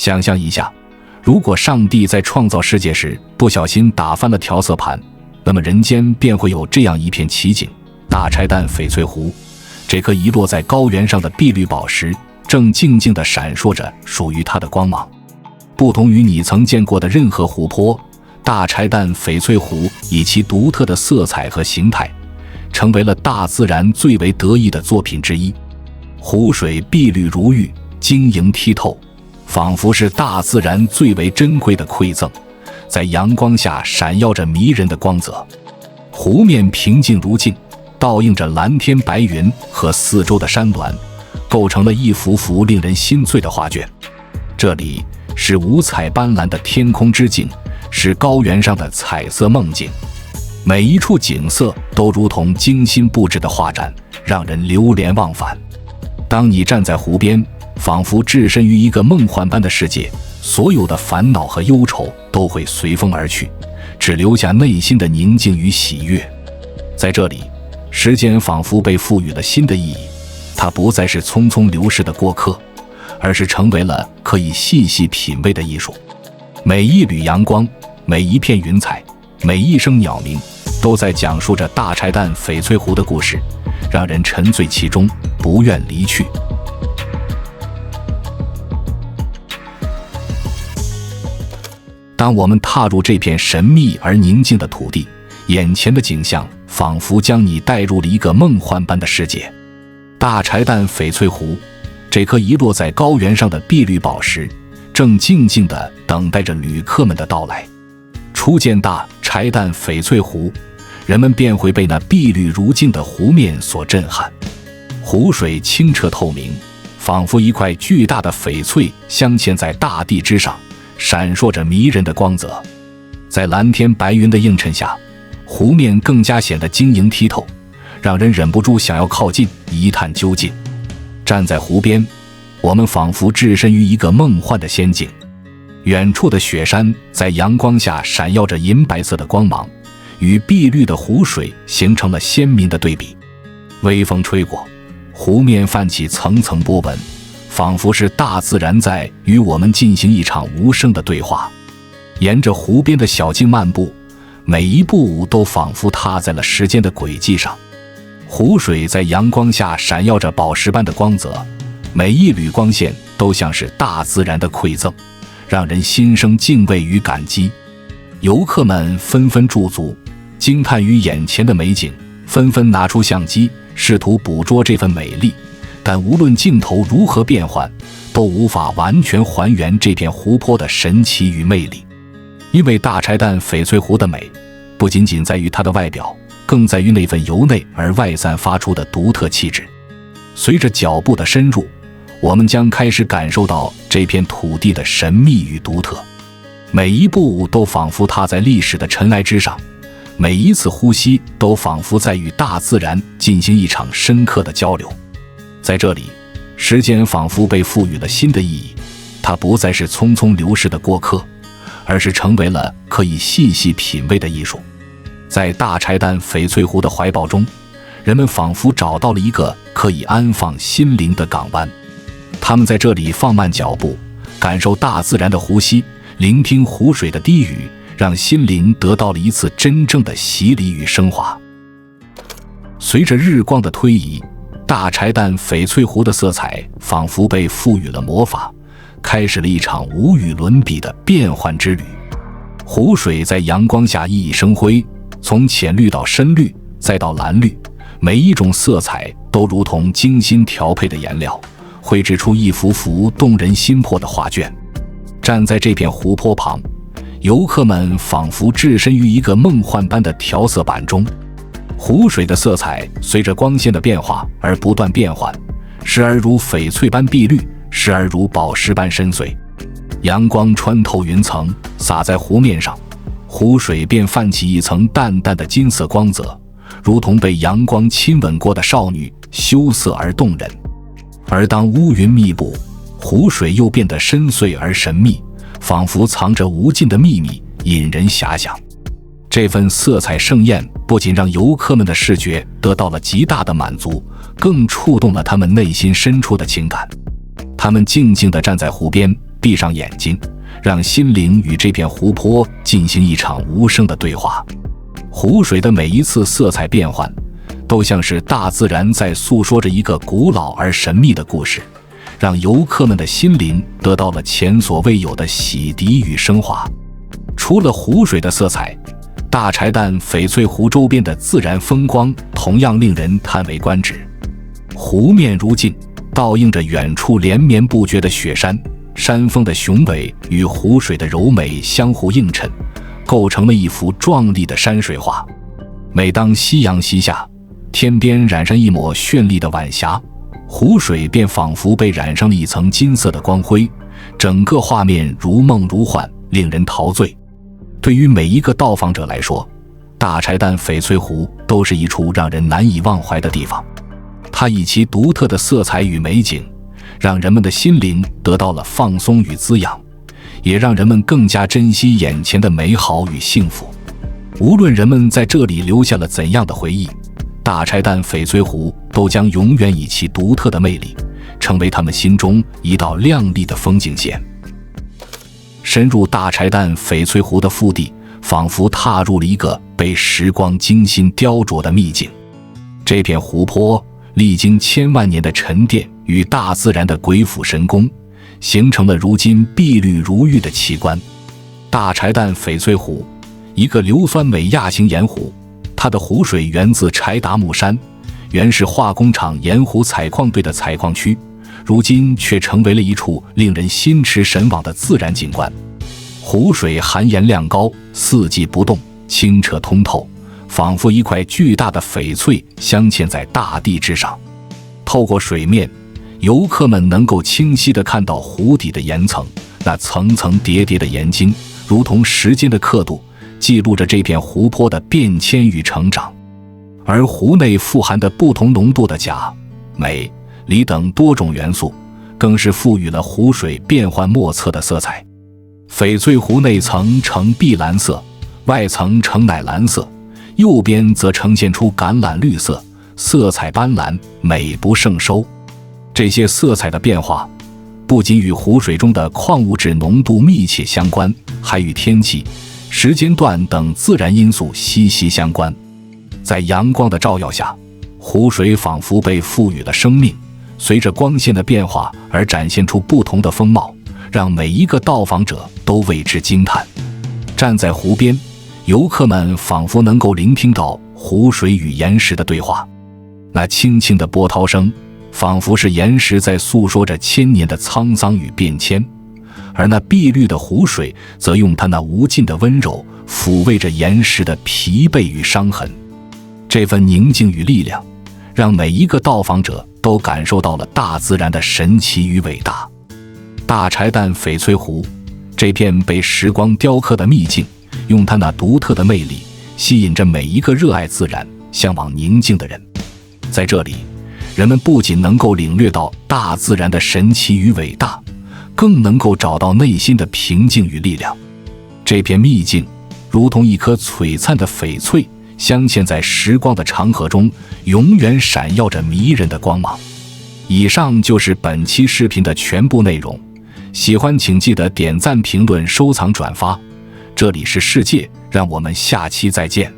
想象一下，如果上帝在创造世界时不小心打翻了调色盘，那么人间便会有这样一片奇景：大柴旦翡翠湖，这颗遗落在高原上的碧绿宝石正静静地闪烁着属于它的光芒。不同于你曾见过的任何湖泊，大柴旦翡翠湖以其独特的色彩和形态，成为了大自然最为得意的作品之一。湖水碧绿如玉，晶莹剔透，仿佛是大自然最为珍贵的馈赠，在阳光下闪耀着迷人的光泽。湖面平静如镜，倒映着蓝天白云和四周的山峦，构成了一幅幅令人心醉的画卷。这里是五彩斑斓的天空之境，是高原上的彩色梦境。每一处景色都如同精心布置的画展，让人流连忘返。当你站在湖边，仿佛置身于一个梦幻般的世界，所有的烦恼和忧愁都会随风而去，只留下内心的宁静与喜悦。在这里，时间仿佛被赋予了新的意义，它不再是匆匆流逝的过客，而是成为了可以细细品味的艺术。每一缕阳光，每一片云彩，每一声鸟鸣，都在讲述着大柴旦翡翠湖的故事，让人沉醉其中，不愿离去。当我们踏入这片神秘而宁静的土地，眼前的景象仿佛将你带入了一个梦幻般的世界。大柴旦翡翠湖，这颗遗落在高原上的碧绿宝石，正静静地等待着旅客们的到来。初见大柴旦翡翠湖，人们便会被那碧绿如镜的湖面所震撼。湖水清澈透明，仿佛一块巨大的翡翠镶嵌在大地之上，闪烁着迷人的光泽。在蓝天白云的映衬下，湖面更加显得晶莹剔透，让人忍不住想要靠近一探究竟。站在湖边，我们仿佛置身于一个梦幻的仙境。远处的雪山在阳光下闪耀着银白色的光芒，与碧绿的湖水形成了鲜明的对比。微风吹过，湖面泛起层层波纹，仿佛是大自然在与我们进行一场无声的对话。沿着湖边的小径漫步，每一步都仿佛踏在了时间的轨迹上。湖水在阳光下闪耀着宝石般的光泽，每一缕光线都像是大自然的馈赠，让人心生敬畏与感激。游客们纷纷驻足，惊叹于眼前的美景，纷纷拿出相机，试图捕捉这份美丽。但无论镜头如何变换，都无法完全还原这片湖泊的神奇与魅力。因为大柴旦翡翠湖的美，不仅仅在于它的外表，更在于那份由内而外散发出的独特气质。随着脚步的深入，我们将开始感受到这片土地的神秘与独特。每一步都仿佛踏在历史的尘埃之上，每一次呼吸都仿佛在与大自然进行一场深刻的交流。在这里，时间仿佛被赋予了新的意义，它不再是匆匆流逝的过客，而是成为了可以细细品味的艺术。在大柴旦翡翠湖的怀抱中，人们仿佛找到了一个可以安放心灵的港湾。他们在这里放慢脚步，感受大自然的呼吸，聆听湖水的低语，让心灵得到了一次真正的洗礼与升华。随着日光的推移，大柴旦翡翠湖的色彩仿佛被赋予了魔法，开始了一场无与伦比的变幻之旅。湖水在阳光下熠熠生辉，从浅绿到深绿，再到蓝绿，每一种色彩都如同精心调配的颜料，绘制出一幅幅动人心魄的画卷。站在这片湖泊旁，游客们仿佛置身于一个梦幻般的调色板中。湖水的色彩随着光线的变化而不断变换，时而如翡翠般碧绿，时而如宝石般深邃。阳光穿透云层，洒在湖面上，湖水便泛起一层淡淡的金色光泽，如同被阳光亲吻过的少女，羞涩而动人。而当乌云密布，湖水又变得深邃而神秘，仿佛藏着无尽的秘密，引人遐想。这份色彩盛宴不仅让游客们的视觉得到了极大的满足，更触动了他们内心深处的情感。他们静静地站在湖边，闭上眼睛，让心灵与这片湖泊进行一场无声的对话。湖水的每一次色彩变换，都像是大自然在诉说着一个古老而神秘的故事，让游客们的心灵得到了前所未有的洗涤与升华。除了湖水的色彩，大柴旦翡翠湖周边的自然风光同样令人叹为观止。湖面如镜，倒映着远处连绵不绝的雪山，山峰的雄伟与湖水的柔美相互映衬，构成了一幅壮丽的山水画。每当夕阳西下，天边染上一抹绚丽的晚霞，湖水便仿佛被染上了一层金色的光辉，整个画面如梦如幻，令人陶醉。对于每一个到访者来说，大柴旦翡翠湖都是一处让人难以忘怀的地方。它以其独特的色彩与美景，让人们的心灵得到了放松与滋养，也让人们更加珍惜眼前的美好与幸福。无论人们在这里留下了怎样的回忆，大柴旦翡翠湖都将永远以其独特的魅力，成为他们心中一道亮丽的风景线。深入大柴旦翡翠湖的腹地，仿佛踏入了一个被时光精心雕琢的秘境。这片湖泊历经千万年的沉淀与大自然的鬼斧神工，形成了如今碧绿如玉的奇观。大柴旦翡翠湖，一个硫酸镁亚型盐湖，它的湖水源自柴达木山，原是化工厂盐湖采矿队的采矿区，如今却成为了一处令人心驰神往的自然景观。湖水含盐量高，四季不动，清澈通透，仿佛一块巨大的翡翠镶嵌在大地之上。透过水面，游客们能够清晰地看到湖底的岩层，那层层叠叠的岩晶如同时间的刻度，记录着这片湖泊的变迁与成长。而湖内富含的不同浓度的钾、镁、锂等多种元素，更是赋予了湖水变幻莫测的色彩。翡翠湖内层呈碧蓝色，外层呈奶蓝色，右边则呈现出橄榄绿色，色彩斑斓，美不胜收。这些色彩的变化不仅与湖水中的矿物质浓度密切相关，还与天气、时间段等自然因素息息相关。在阳光的照耀下，湖水仿佛被赋予了生命，随着光线的变化而展现出不同的风貌，让每一个到访者都为之惊叹。站在湖边，游客们仿佛能够聆听到湖水与岩石的对话，那轻轻的波涛声仿佛是岩石在诉说着千年的沧桑与变迁，而那碧绿的湖水则用它那无尽的温柔抚慰着岩石的疲惫与伤痕。这份宁静与力量，让每一个到访者都感受到了大自然的神奇与伟大。大柴旦翡翠湖，这片被时光雕刻的秘境，用它那独特的魅力吸引着每一个热爱自然、向往宁静的人。在这里，人们不仅能够领略到大自然的神奇与伟大，更能够找到内心的平静与力量。这片秘境如同一颗璀璨的翡翠，镶嵌在时光的长河中，永远闪耀着迷人的光芒。以上就是本期视频的全部内容，喜欢请记得点赞、评论、收藏、转发。这里是世界，让我们下期再见。